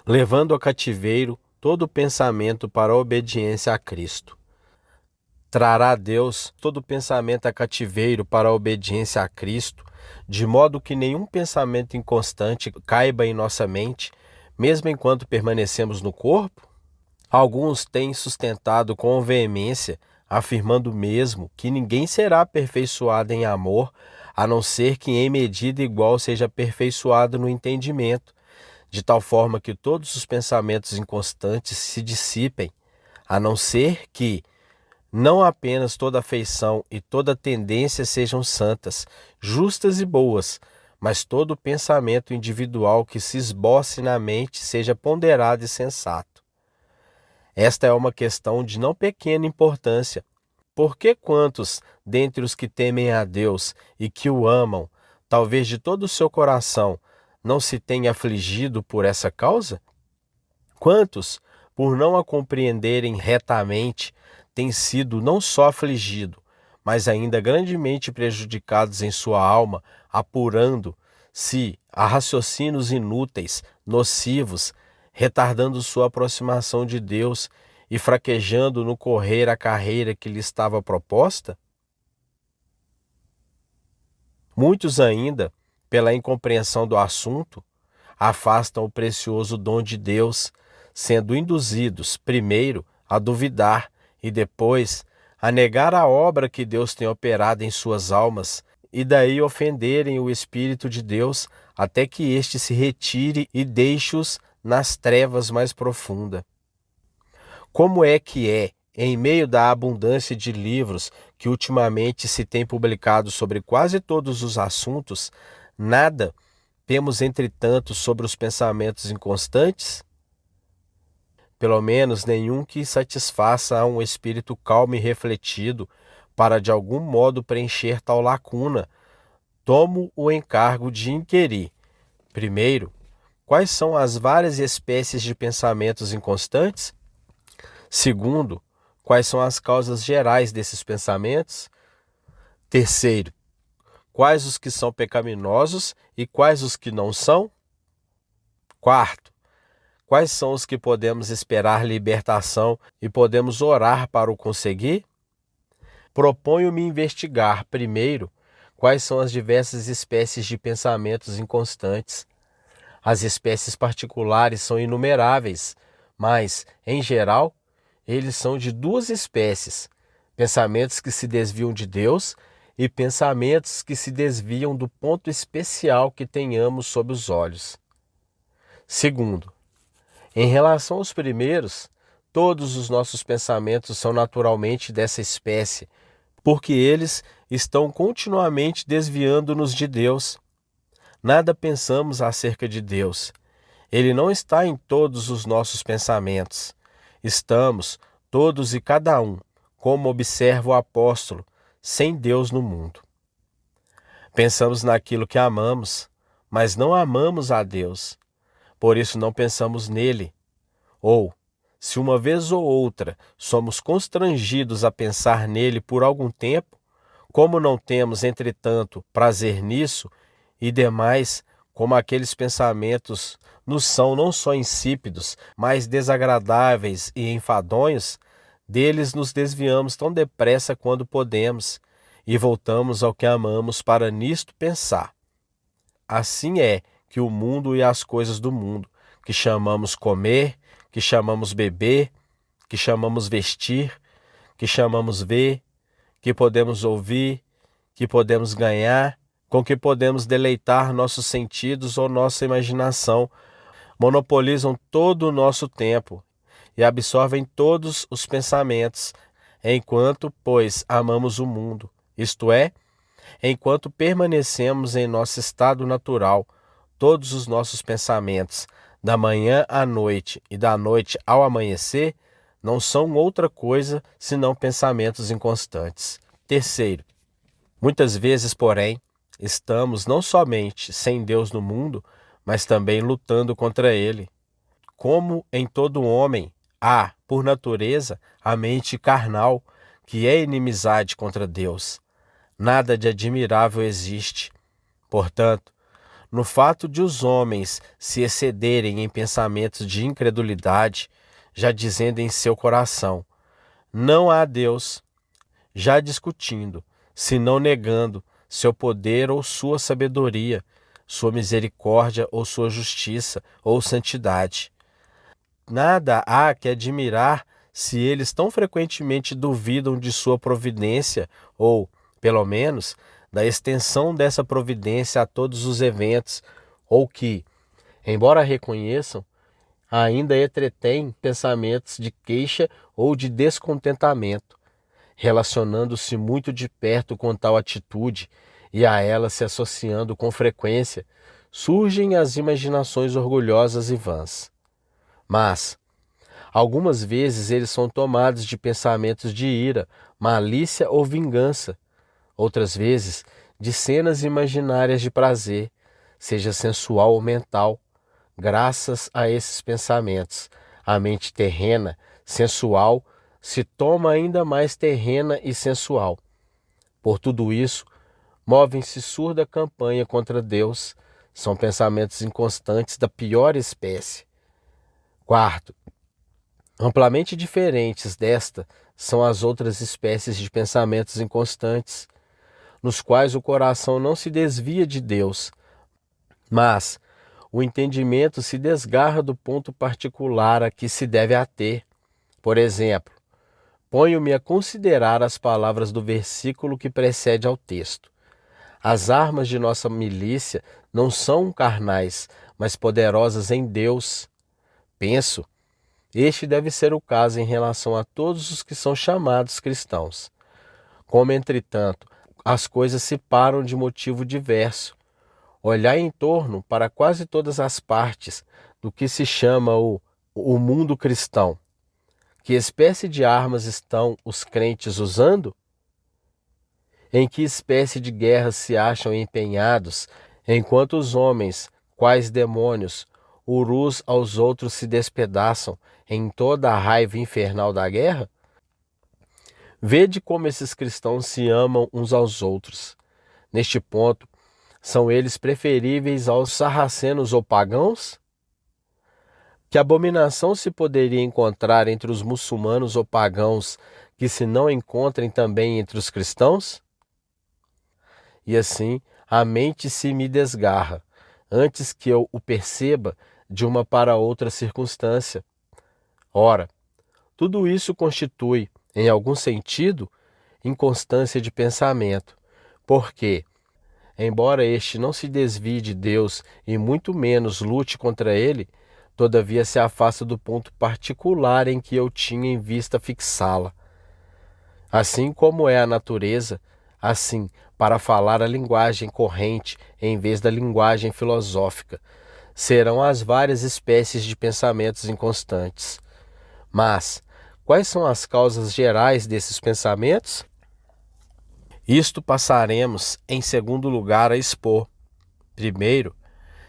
levando ao cativeiro todo pensamento para a obediência a Cristo. Trará Deus todo pensamento a cativeiro para a obediência a Cristo, de modo que nenhum pensamento inconstante caiba em nossa mente, mesmo enquanto permanecemos no corpo? Alguns têm sustentado com veemência, afirmando mesmo que ninguém será aperfeiçoado em amor, a não ser que em medida igual seja aperfeiçoado no entendimento, de tal forma que todos os pensamentos inconstantes se dissipem, a não ser que não apenas toda afeição e toda tendência sejam santas, justas e boas, mas todo pensamento individual que se esboce na mente seja ponderado e sensato. Esta é uma questão de não pequena importância, porque quantos dentre os que temem a Deus e que o amam, talvez de todo o seu coração, não se tenha afligido por essa causa? Quantos, por não a compreenderem retamente, têm sido não só afligidos, mas ainda grandemente prejudicados em sua alma, apurando-se a raciocínios inúteis, nocivos, retardando sua aproximação de Deus e fraquejando no correr a carreira que lhe estava proposta? Muitos ainda, pela incompreensão do assunto, afastam o precioso dom de Deus, sendo induzidos, primeiro, a duvidar e depois a negar a obra que Deus tem operado em suas almas, e daí ofenderem o Espírito de Deus até que este se retire e deixe-os nas trevas mais profundas. Como é, em meio da abundância de livros que ultimamente se tem publicado sobre quase todos os assuntos, nada temos, entretanto, sobre os pensamentos inconstantes? Pelo menos nenhum que satisfaça a um espírito calmo e refletido para de algum modo preencher tal lacuna. Tomo o encargo de inquirir, primeiro, quais são as várias espécies de pensamentos inconstantes? Segundo, quais são as causas gerais desses pensamentos? Terceiro, quais os que são pecaminosos e quais os que não são? Quarto, quais são os que podemos esperar libertação e podemos orar para o conseguir? Proponho-me investigar, primeiro, quais são as diversas espécies de pensamentos inconstantes. As espécies particulares são inumeráveis, mas, em geral, eles são de duas espécies: pensamentos que se desviam de Deus e pensamentos que se desviam do ponto especial que tenhamos sob os olhos. Segundo, em relação aos primeiros, todos os nossos pensamentos são naturalmente dessa espécie, porque eles estão continuamente desviando-nos de Deus. Nada pensamos acerca de Deus. Ele não está em todos os nossos pensamentos. Estamos, todos e cada um, como observa o apóstolo, sem Deus no mundo. Pensamos naquilo que amamos, mas não amamos a Deus. Por isso não pensamos nele. Ou, se uma vez ou outra somos constrangidos a pensar nele por algum tempo, como não temos, entretanto, prazer nisso, e demais, como aqueles pensamentos nos são não só insípidos, mas desagradáveis e enfadonhos, deles nos desviamos tão depressa quanto podemos, e voltamos ao que amamos para nisto pensar. Assim é que o mundo e as coisas do mundo, que chamamos comer, que chamamos beber, que chamamos vestir, que chamamos ver, que podemos ouvir, que podemos ganhar, com que podemos deleitar nossos sentidos ou nossa imaginação, monopolizam todo o nosso tempo e absorvem todos os pensamentos, enquanto, pois, amamos o mundo, isto é, enquanto permanecemos em nosso estado natural, todos os nossos pensamentos, da manhã à noite e da noite ao amanhecer, não são outra coisa senão pensamentos inconstantes. Terceiro, muitas vezes, porém, estamos não somente sem Deus no mundo, mas também lutando contra ele. Como em todo homem há, por natureza, a mente carnal, que é inimizade contra Deus. Nada de admirável existe. Portanto, No fato de os homens se excederem em pensamentos de incredulidade, já dizendo em seu coração: não há Deus, já discutindo, se não negando seu poder ou sua sabedoria, sua misericórdia ou sua justiça ou santidade. Nada há que admirar se eles tão frequentemente duvidam de sua providência ou, pelo menos, da extensão dessa providência a todos os eventos, ou que, embora reconheçam, ainda entretêm pensamentos de queixa ou de descontentamento, relacionando-se muito de perto com tal atitude e a ela se associando com frequência, surgem as imaginações orgulhosas e vãs. Mas, algumas vezes eles são tomados de pensamentos de ira, malícia ou vingança, outras vezes de cenas imaginárias de prazer, seja sensual ou mental. Graças a esses pensamentos, a mente terrena, sensual, se toma ainda mais terrena e sensual. Por tudo isso, movem-se surda campanha contra Deus. São pensamentos inconstantes da pior espécie. Quarto, amplamente diferentes desta são as outras espécies de pensamentos inconstantes, nos quais o coração não se desvia de Deus, mas o entendimento se desgarra do ponto particular a que se deve ater. Por exemplo, ponho-me a considerar as palavras do versículo que precede ao texto. As armas de nossa milícia não são carnais, mas poderosas em Deus. Penso, este deve ser o caso em relação a todos os que são chamados cristãos. Como, entretanto, as coisas se param de motivo diverso, olhar em torno para quase todas as partes do que se chama o mundo cristão. Que espécie de armas estão os crentes usando? Em que espécie de guerra se acham empenhados, enquanto os homens, quais demônios, urus aos outros se despedaçam em toda a raiva infernal da guerra? Vede como esses cristãos se amam uns aos outros. Neste ponto, são eles preferíveis aos sarracenos ou pagãos? Que abominação se poderia encontrar entre os muçulmanos ou pagãos que se não encontrem também entre os cristãos? E assim, a mente se me desgarra, antes que eu o perceba de uma para outra circunstância. Ora, tudo isso constitui, em algum sentido, inconstância de pensamento, porque, embora este não se desvie de Deus e muito menos lute contra ele, todavia se afasta do ponto particular em que eu tinha em vista fixá-la. Assim como é a natureza, assim, para falar a linguagem corrente em vez da linguagem filosófica, serão as várias espécies de pensamentos inconstantes. Mas, quais são as causas gerais desses pensamentos? Isto passaremos, em segundo lugar, a expor. Primeiro,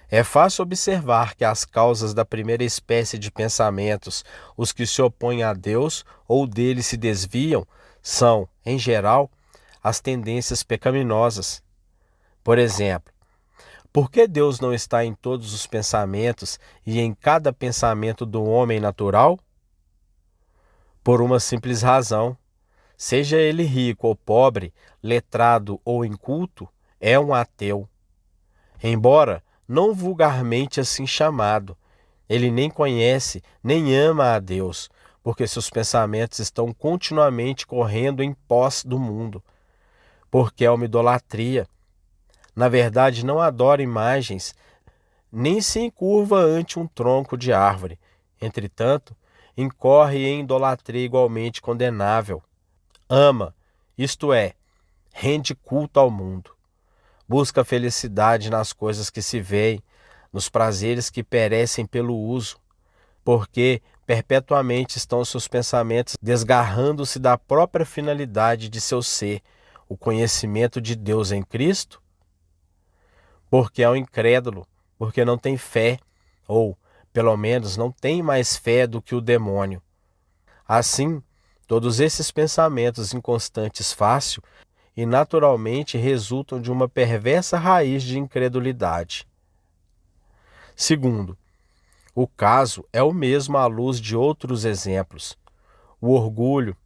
é fácil observar que as causas da primeira espécie de pensamentos, os que se opõem a Deus ou dele se desviam, são, em geral, as tendências pecaminosas. Por exemplo, por que Deus não está em todos os pensamentos e em cada pensamento do homem natural? Por uma simples razão. Seja ele rico ou pobre, letrado ou inculto, é um ateu. Embora não vulgarmente assim chamado, ele nem conhece, nem ama a Deus, porque seus pensamentos estão continuamente correndo em pós do mundo, porque é uma idolatria. Na verdade, não adora imagens, nem se encurva ante um tronco de árvore. Entretanto, incorre em idolatria igualmente condenável. Ama, isto é, rende culto ao mundo. Busca felicidade nas coisas que se veem, nos prazeres que perecem pelo uso, porque perpetuamente estão seus pensamentos desgarrando-se da própria finalidade de seu ser, o conhecimento de Deus em Cristo. Porque é um incrédulo, porque não tem fé, ou, pelo menos, não tem mais fé do que o demônio. Assim, todos esses pensamentos inconstantes fácil e naturalmente resultam de uma perversa raiz de incredulidade. Segundo, o caso é o mesmo à luz de outros exemplos. O orgulho,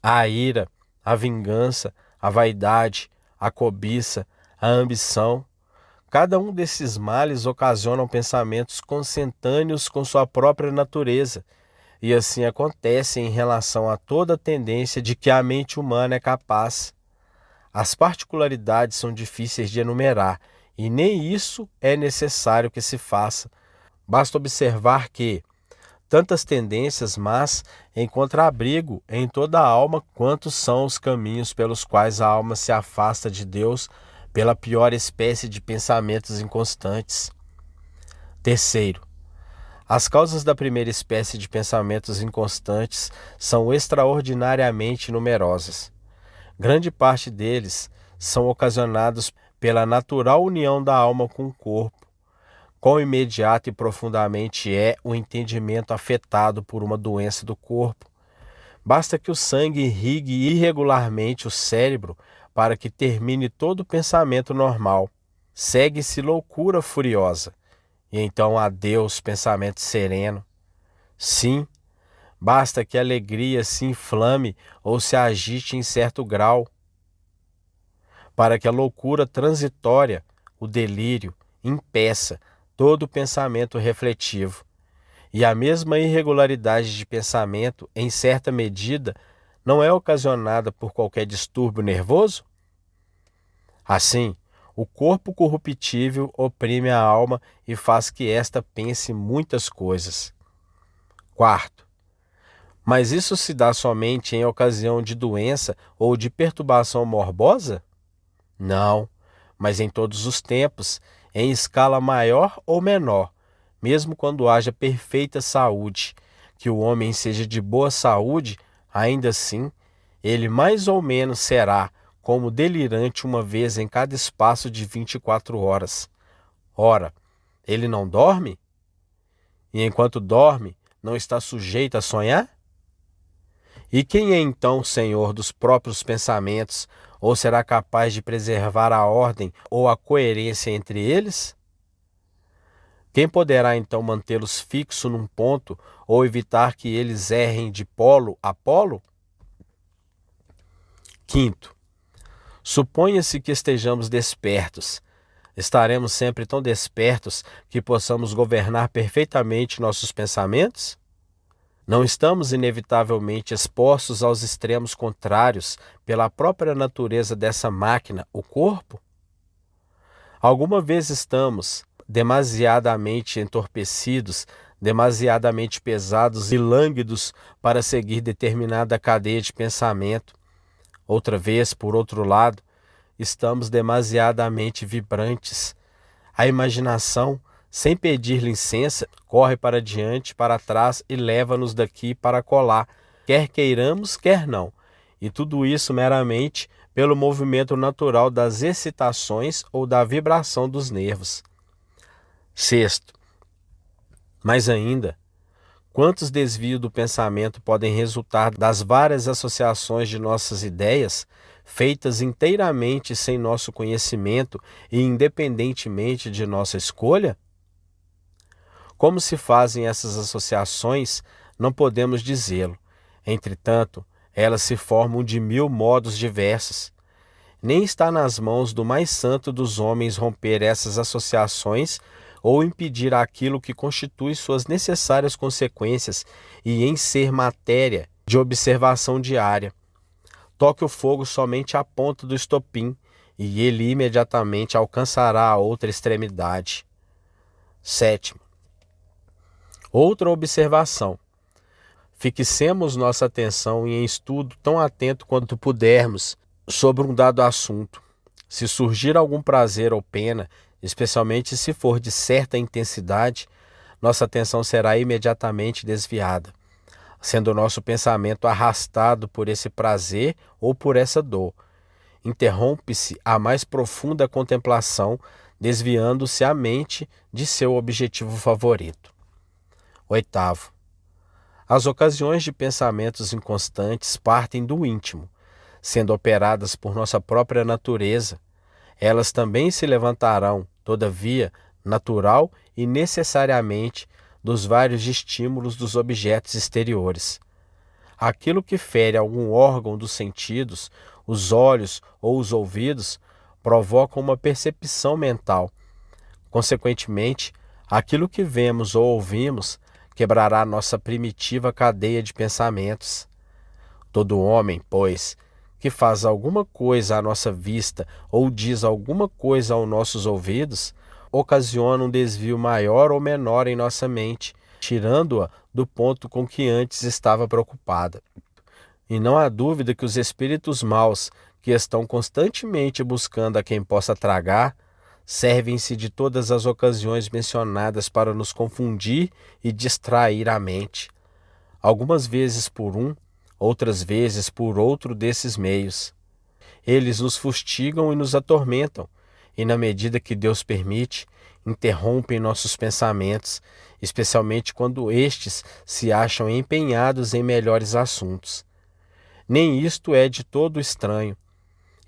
a ira, a vingança, a vaidade, a cobiça, a ambição. Cada um desses males ocasionam pensamentos consentâneos com sua própria natureza, e assim acontece em relação a toda a tendência de que a mente humana é capaz. As particularidades são difíceis de enumerar, e nem isso é necessário que se faça. Basta observar que tantas tendências, mas encontra abrigo em toda a alma, quantos são os caminhos pelos quais a alma se afasta de Deus pela pior espécie de pensamentos inconstantes. Terceiro, as causas da primeira espécie de pensamentos inconstantes são extraordinariamente numerosas. Grande parte deles são ocasionados pela natural união da alma com o corpo. Quão imediato e profundamente é o entendimento afetado por uma doença do corpo. Basta que o sangue irrigue irregularmente o cérebro para que termine todo o pensamento normal. Segue-se loucura furiosa, e então adeus pensamento sereno. Sim, basta que a alegria se inflame ou se agite em certo grau, para que a loucura transitória, o delírio, impeça todo o pensamento refletivo. E a mesma irregularidade de pensamento, em certa medida, não é ocasionada por qualquer distúrbio nervoso? Assim, o corpo corruptível oprime a alma e faz que esta pense muitas coisas. Quarto, mas isso se dá somente em ocasião de doença ou de perturbação morbosa? Não, mas em todos os tempos, em escala maior ou menor, mesmo quando haja perfeita saúde, que o homem seja de boa saúde, ainda assim, ele mais ou menos será como delirante uma vez em cada espaço de 24 horas. Ora, ele não dorme? E enquanto dorme, não está sujeito a sonhar? E quem é então senhor dos próprios pensamentos, ou será capaz de preservar a ordem ou a coerência entre eles? Quem poderá então mantê-los fixos num ponto ou evitar que eles errem de polo a polo? Quinto, suponha-se que estejamos despertos. Estaremos sempre tão despertos que possamos governar perfeitamente nossos pensamentos? Não estamos inevitavelmente expostos aos extremos contrários pela própria natureza dessa máquina, o corpo? Alguma vez estamos demasiadamente entorpecidos, demasiadamente pesados e lânguidos para seguir determinada cadeia de pensamento. Outra vez, por outro lado, estamos demasiadamente vibrantes. A imaginação, sem pedir licença, corre para diante, para trás e leva-nos daqui para colar, quer queiramos, quer não. E tudo isso meramente pelo movimento natural das excitações ou da vibração dos nervos. Sexto, mais ainda, quantos desvios do pensamento podem resultar das várias associações de nossas ideias, feitas inteiramente sem nosso conhecimento e independentemente de nossa escolha? Como se fazem essas associações, não podemos dizê-lo. Entretanto, elas se formam de 1000 modos diversos. Nem está nas mãos do mais santo dos homens romper essas associações ou impedir aquilo que constitui suas necessárias consequências e em ser matéria de observação diária. Toque o fogo somente à ponta do estopim e ele imediatamente alcançará a outra extremidade. Sétimo, outra observação. Fixemos nossa atenção em estudo tão atento quanto pudermos sobre um dado assunto. Se surgir algum prazer ou pena, especialmente se for de certa intensidade, nossa atenção será imediatamente desviada, sendo o nosso pensamento arrastado por esse prazer ou por essa dor. Interrompe-se a mais profunda contemplação, desviando-se a mente de seu objetivo favorito. Oitavo, as ocasiões de pensamentos inconstantes partem do íntimo, sendo operadas por nossa própria natureza. Elas também se levantarão, todavia, natural e necessariamente dos vários estímulos dos objetos exteriores. Aquilo que fere algum órgão dos sentidos, os olhos ou os ouvidos, provoca uma percepção mental. Consequentemente, aquilo que vemos ou ouvimos quebrará nossa primitiva cadeia de pensamentos. Todo homem, pois, que faz alguma coisa à nossa vista ou diz alguma coisa aos nossos ouvidos, ocasiona um desvio maior ou menor em nossa mente, tirando-a do ponto com que antes estava preocupada. E não há dúvida que os espíritos maus, que estão constantemente buscando a quem possa tragar, servem-se de todas as ocasiões mencionadas para nos confundir e distrair a mente, algumas vezes por um, outras vezes por outro desses meios. Eles nos fustigam e nos atormentam, e na medida que Deus permite, interrompem nossos pensamentos, especialmente quando estes se acham empenhados em melhores assuntos. Nem isto é de todo estranho.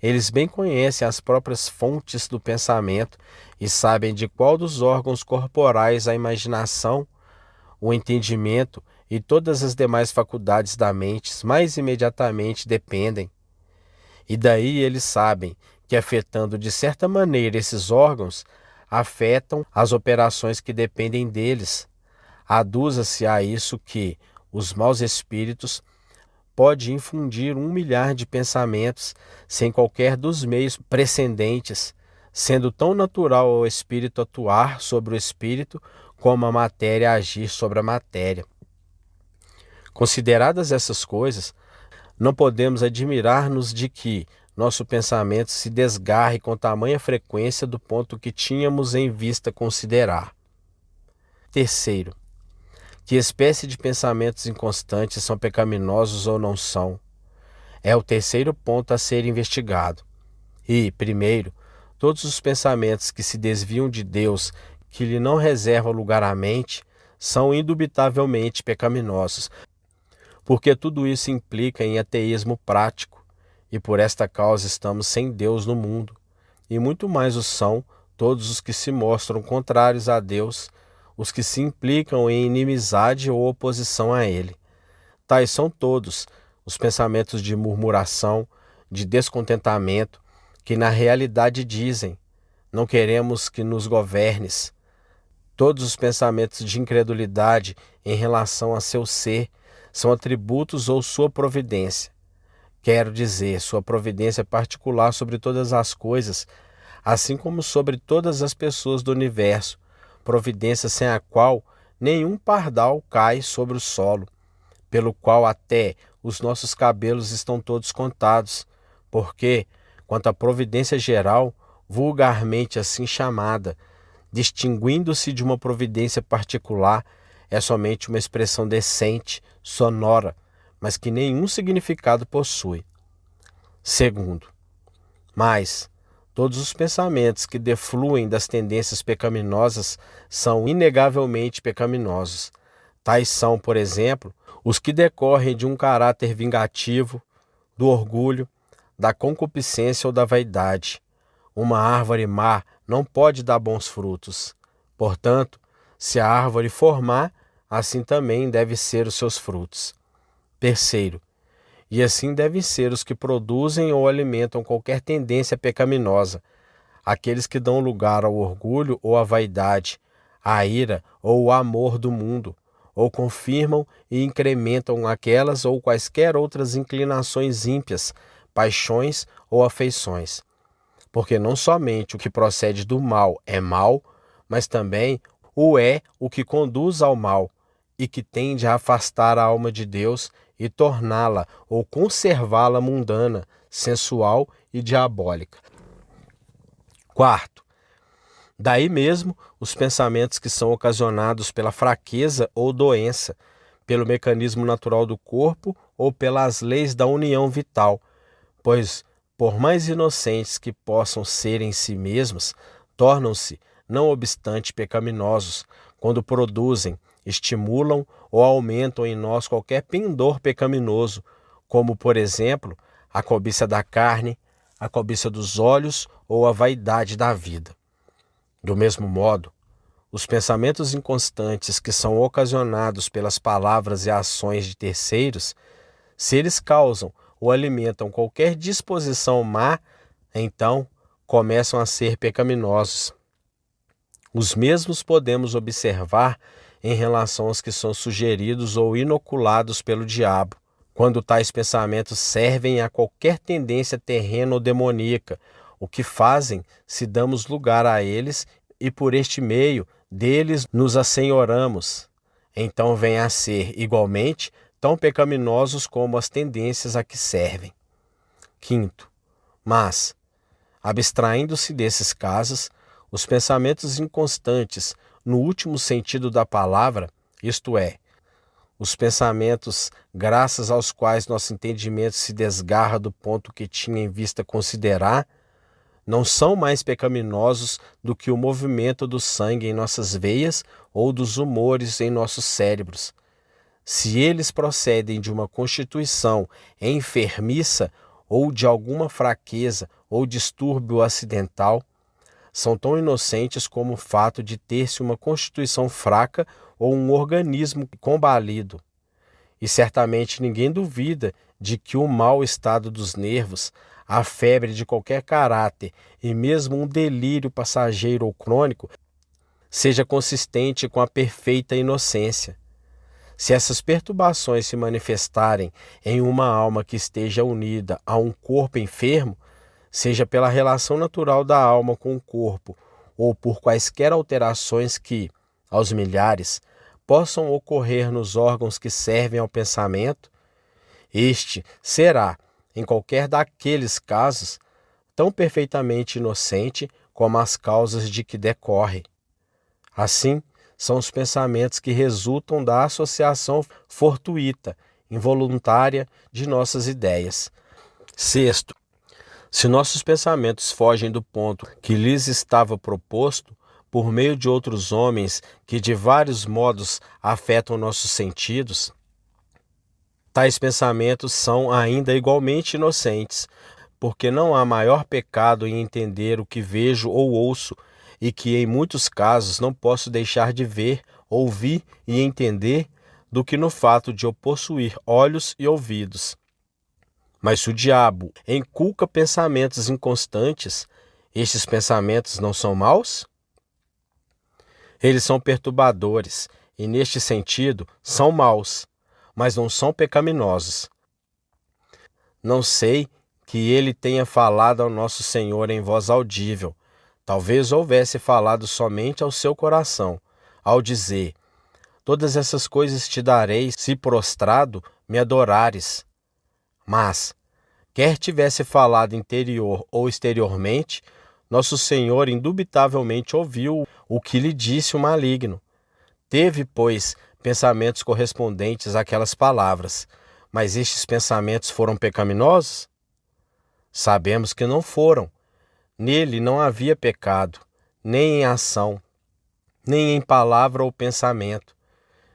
Eles bem conhecem as próprias fontes do pensamento e sabem de qual dos órgãos corporais a imaginação, o entendimento e todas as demais faculdades da mente mais imediatamente dependem. E daí eles sabem que, afetando de certa maneira esses órgãos, afetam as operações que dependem deles. Aduza-se a isso que os maus espíritos pode infundir 1.000.000 de pensamentos sem qualquer dos meios precedentes, sendo tão natural ao espírito atuar sobre o espírito como a matéria agir sobre a matéria. Consideradas essas coisas, não podemos admirar-nos de que nosso pensamento se desgarre com tamanha frequência do ponto que tínhamos em vista considerar. Terceiro, que espécie de pensamentos inconstantes são pecaminosos ou não são? É o terceiro ponto a ser investigado. E, primeiro, todos os pensamentos que se desviam de Deus, que lhe não reservam lugar à mente, são indubitavelmente pecaminosos, porque tudo isso implica em ateísmo prático, e por esta causa estamos sem Deus no mundo. E muito mais o são todos os que se mostram contrários a Deus, os que se implicam em inimizade ou oposição a Ele. Tais são todos os pensamentos de murmuração, de descontentamento, que na realidade dizem: não queremos que nos governes. Todos os pensamentos de incredulidade em relação a seu ser são atributos ou sua providência. Quero dizer, sua providência particular sobre todas as coisas, assim como sobre todas as pessoas do universo, providência sem a qual nenhum pardal cai sobre o solo, pelo qual até os nossos cabelos estão todos contados, porque, quanto à providência geral, vulgarmente assim chamada, distinguindo-se de uma providência particular, é somente uma expressão decente, sonora, mas que nenhum significado possui. Segundo, mas todos os pensamentos que defluem das tendências pecaminosas são inegavelmente pecaminosos. Tais são, por exemplo, os que decorrem de um caráter vingativo, do orgulho, da concupiscência ou da vaidade. Uma árvore má não pode dar bons frutos. Portanto, se a árvore for má, assim também devem ser os seus frutos. Terceiro, e assim devem ser os que produzem ou alimentam qualquer tendência pecaminosa, aqueles que dão lugar ao orgulho ou à vaidade, à ira ou ao amor do mundo, ou confirmam e incrementam aquelas ou quaisquer outras inclinações ímpias, paixões ou afeições. Porque não somente o que procede do mal é mal, mas também o que conduz ao mal e que tende a afastar a alma de Deus e torná-la ou conservá-la mundana, sensual e diabólica. Quarto, daí mesmo os pensamentos que são ocasionados pela fraqueza ou doença, pelo mecanismo natural do corpo ou pelas leis da união vital, pois, por mais inocentes que possam ser em si mesmos, tornam-se, não obstante, pecaminosos, quando produzem, estimulam ou aumentam em nós qualquer pendor pecaminoso, como, por exemplo, a cobiça da carne, a cobiça dos olhos ou a vaidade da vida. Do mesmo modo, Os pensamentos inconstantes que são ocasionados pelas palavras e ações de terceiros, se eles causam ou alimentam qualquer disposição má, então começam a ser pecaminosos. Os mesmos podemos observar em relação aos que são sugeridos ou inoculados pelo diabo, quando tais pensamentos servem a qualquer tendência terrena ou demoníaca, o que fazem se damos lugar a eles e por este meio deles nos assenhoramos. Então vêm a ser, igualmente, tão pecaminosos como as tendências a que servem. Quinto, mas, abstraindo-se desses casos, os pensamentos inconstantes, no último sentido da palavra, isto é, os pensamentos graças aos quais nosso entendimento se desgarra do ponto que tinha em vista considerar, não são mais pecaminosos do que o movimento do sangue em nossas veias ou dos humores em nossos cérebros. Se eles procedem de uma constituição enfermiça ou de alguma fraqueza ou distúrbio acidental, são tão inocentes como o fato de ter-se uma constituição fraca ou um organismo combalido. E certamente ninguém duvida de que o mau estado dos nervos, a febre de qualquer caráter e mesmo um delírio passageiro ou crônico seja consistente com a perfeita inocência. Se essas perturbações se manifestarem em uma alma que esteja unida a um corpo enfermo, seja pela relação natural da alma com o corpo ou por quaisquer alterações que, aos milhares, possam ocorrer nos órgãos que servem ao pensamento, este será, em qualquer daqueles casos, tão perfeitamente inocente como as causas de que decorre. Assim, são os pensamentos que resultam da associação fortuita, involuntária de nossas ideias. Sexto, se nossos pensamentos fogem do ponto que lhes estava proposto, por meio de outros homens que de vários modos afetam nossos sentidos, tais pensamentos são ainda igualmente inocentes, porque não há maior pecado em entender o que vejo ou ouço, e que em muitos casos não posso deixar de ver, ouvir e entender, do que no fato de eu possuir olhos e ouvidos. Mas se o diabo inculca pensamentos inconstantes, estes pensamentos não são maus? Eles são perturbadores e, neste sentido, são maus, mas não são pecaminosos. Não sei que ele tenha falado ao nosso Senhor em voz audível. Talvez houvesse falado somente ao seu coração, ao dizer: todas essas coisas te darei se prostrado me adorares. Mas, quer tivesse falado interior ou exteriormente, nosso Senhor indubitavelmente ouviu o que lhe disse o maligno. Teve, pois, pensamentos correspondentes àquelas palavras, mas estes pensamentos foram pecaminosos? Sabemos que não foram. Nele não havia pecado, nem em ação, nem em palavra ou pensamento,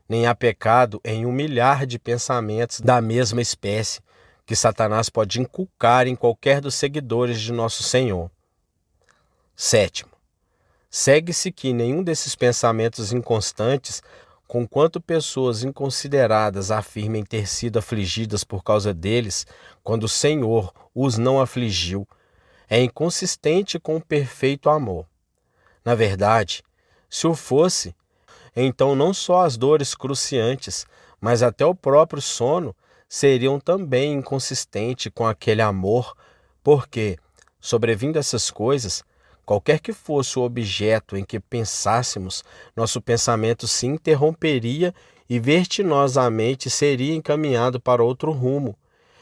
nem há pecado em 1.000.000 de pensamentos da mesma espécie que Satanás pode inculcar em qualquer dos seguidores de nosso Senhor. Sétimo, segue-se que nenhum desses pensamentos inconstantes, conquanto pessoas inconsideradas afirmem ter sido afligidas por causa deles, quando o Senhor os não afligiu, é inconsistente com o perfeito amor. Na verdade, se o fosse, então não só as dores cruciantes, mas até o próprio sono seriam também inconsistentes com aquele amor, porque, sobrevindo essas coisas, qualquer que fosse o objeto em que pensássemos, nosso pensamento se interromperia e vertiginosamente seria encaminhado para outro rumo,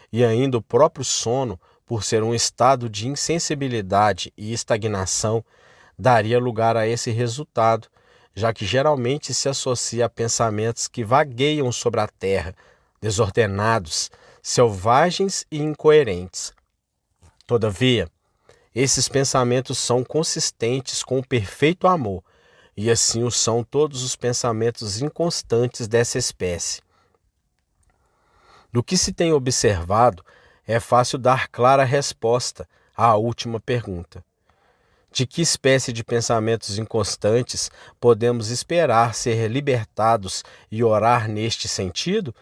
e ainda o próprio sono, por ser um estado de insensibilidade e estagnação, daria lugar a esse resultado, já que geralmente se associa a pensamentos que vagueiam sobre a terra, desordenados, selvagens e incoerentes. Todavia, esses pensamentos são consistentes com o perfeito amor, e assim o são todos os pensamentos inconstantes dessa espécie. Do que se tem observado, é fácil dar clara resposta à última pergunta. De que espécie de pensamentos inconstantes podemos esperar ser libertados e orar neste sentido?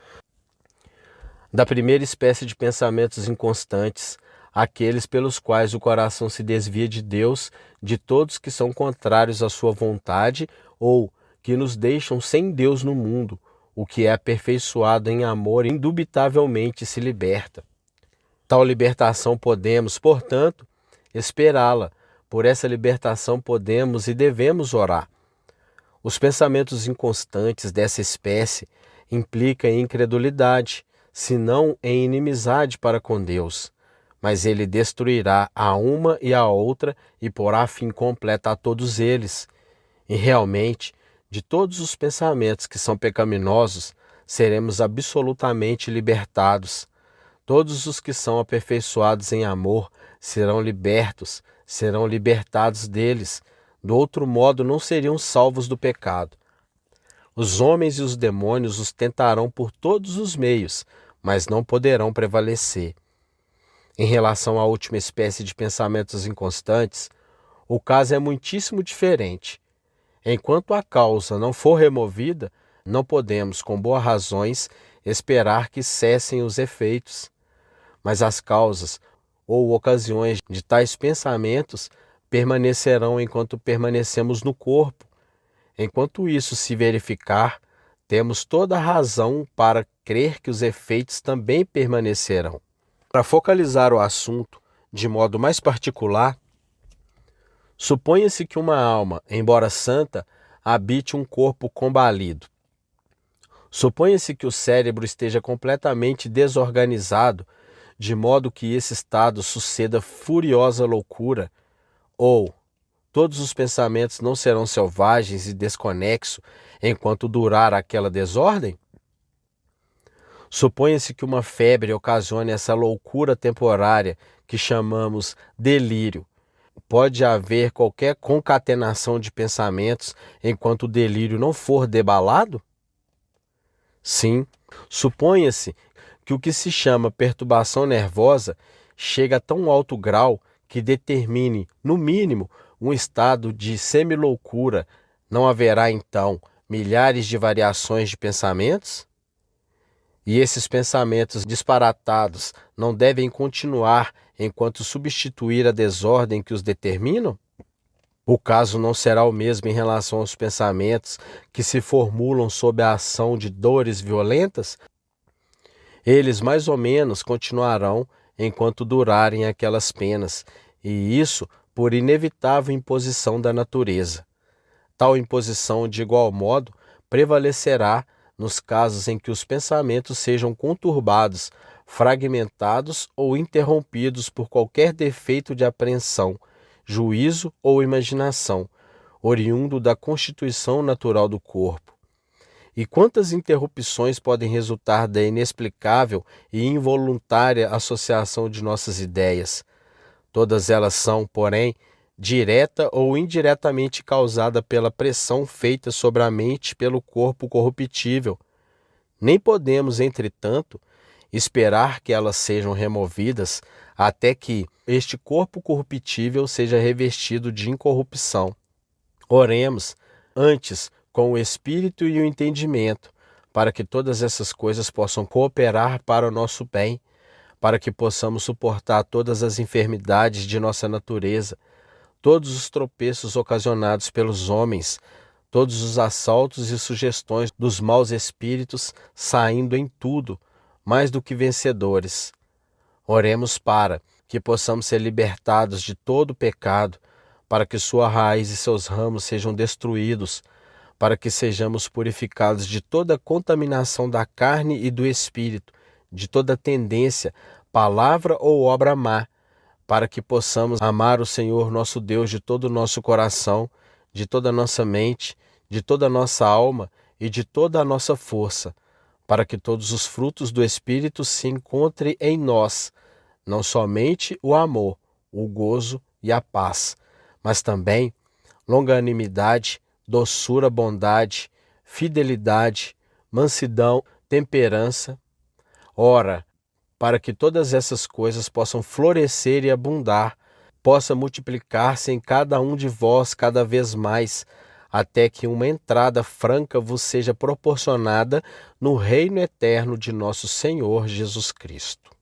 Da primeira espécie de pensamentos inconstantes, aqueles pelos quais o coração se desvia de Deus, de todos que são contrários à sua vontade ou que nos deixam sem Deus no mundo. O que é aperfeiçoado em amor indubitavelmente se liberta. Tal libertação podemos, portanto, esperá-la. Por essa libertação podemos e devemos orar. Os pensamentos inconstantes dessa espécie implicam em incredulidade, se não em inimizade para com Deus. Mas ele destruirá a uma e a outra e porá fim completo a todos eles. E realmente, de todos os pensamentos que são pecaminosos, seremos absolutamente libertados. Todos os que são aperfeiçoados em amor serão libertados deles. Do outro modo, não seriam salvos do pecado. Os homens e os demônios os tentarão por todos os meios, mas não poderão prevalecer. Em relação à última espécie de pensamentos inconstantes, o caso é muitíssimo diferente. Enquanto a causa não for removida, não podemos, com boas razões, esperar que cessem os efeitos. Mas as causas ou ocasiões de tais pensamentos permanecerão enquanto permanecemos no corpo. Enquanto isso se verificar, temos toda a razão para crer que os efeitos também permanecerão. Para focalizar o assunto de modo mais particular, suponha-se que uma alma, embora santa, habite um corpo combalido. Suponha-se que o cérebro esteja completamente desorganizado, de modo que esse estado suceda furiosa loucura, ou todos os pensamentos não serão selvagens e desconexos enquanto durar aquela desordem? Suponha-se que uma febre ocasione essa loucura temporária que chamamos delírio. Pode haver qualquer concatenação de pensamentos enquanto o delírio não for debalado? Sim. Suponha-se que o que se chama perturbação nervosa chega a tão alto grau que determine, no mínimo, um estado de semiloucura. Não haverá, então, milhares de variações de pensamentos? E esses pensamentos disparatados não devem continuar enquanto substituir a desordem que os determinam? O caso não será o mesmo em relação aos pensamentos que se formulam sob a ação de dores violentas? Eles mais ou menos continuarão enquanto durarem aquelas penas, e isso por inevitável imposição da natureza. Tal imposição, de igual modo, prevalecerá nos casos em que os pensamentos sejam conturbados, fragmentados ou interrompidos por qualquer defeito de apreensão, juízo ou imaginação, oriundo da constituição natural do corpo. E quantas interrupções podem resultar da inexplicável e involuntária associação de nossas ideias? Todas elas são, porém, direta ou indiretamente causada pela pressão feita sobre a mente pelo corpo corruptível. Nem podemos, entretanto, esperar que elas sejam removidas até que este corpo corruptível seja revestido de incorrupção. Oremos, antes, com o espírito e o entendimento, para que todas essas coisas possam cooperar para o nosso bem, para que possamos suportar todas as enfermidades de nossa natureza, todos os tropeços ocasionados pelos homens, todos os assaltos e sugestões dos maus espíritos, saindo em tudo, mais do que vencedores. Oremos para que possamos ser libertados de todo o pecado, para que sua raiz e seus ramos sejam destruídos, para que sejamos purificados de toda contaminação da carne e do espírito, de toda tendência, palavra ou obra má, para que possamos amar o Senhor nosso Deus de todo o nosso coração, de toda a nossa mente, de toda a nossa alma e de toda a nossa força, para que todos os frutos do Espírito se encontrem em nós, não somente o amor, o gozo e a paz, mas também longanimidade, doçura, bondade, fidelidade, mansidão, temperança. Ora, para que todas essas coisas possam florescer e abundar, possa multiplicar-se em cada um de vós cada vez mais, até que uma entrada franca vos seja proporcionada no reino eterno de nosso Senhor Jesus Cristo.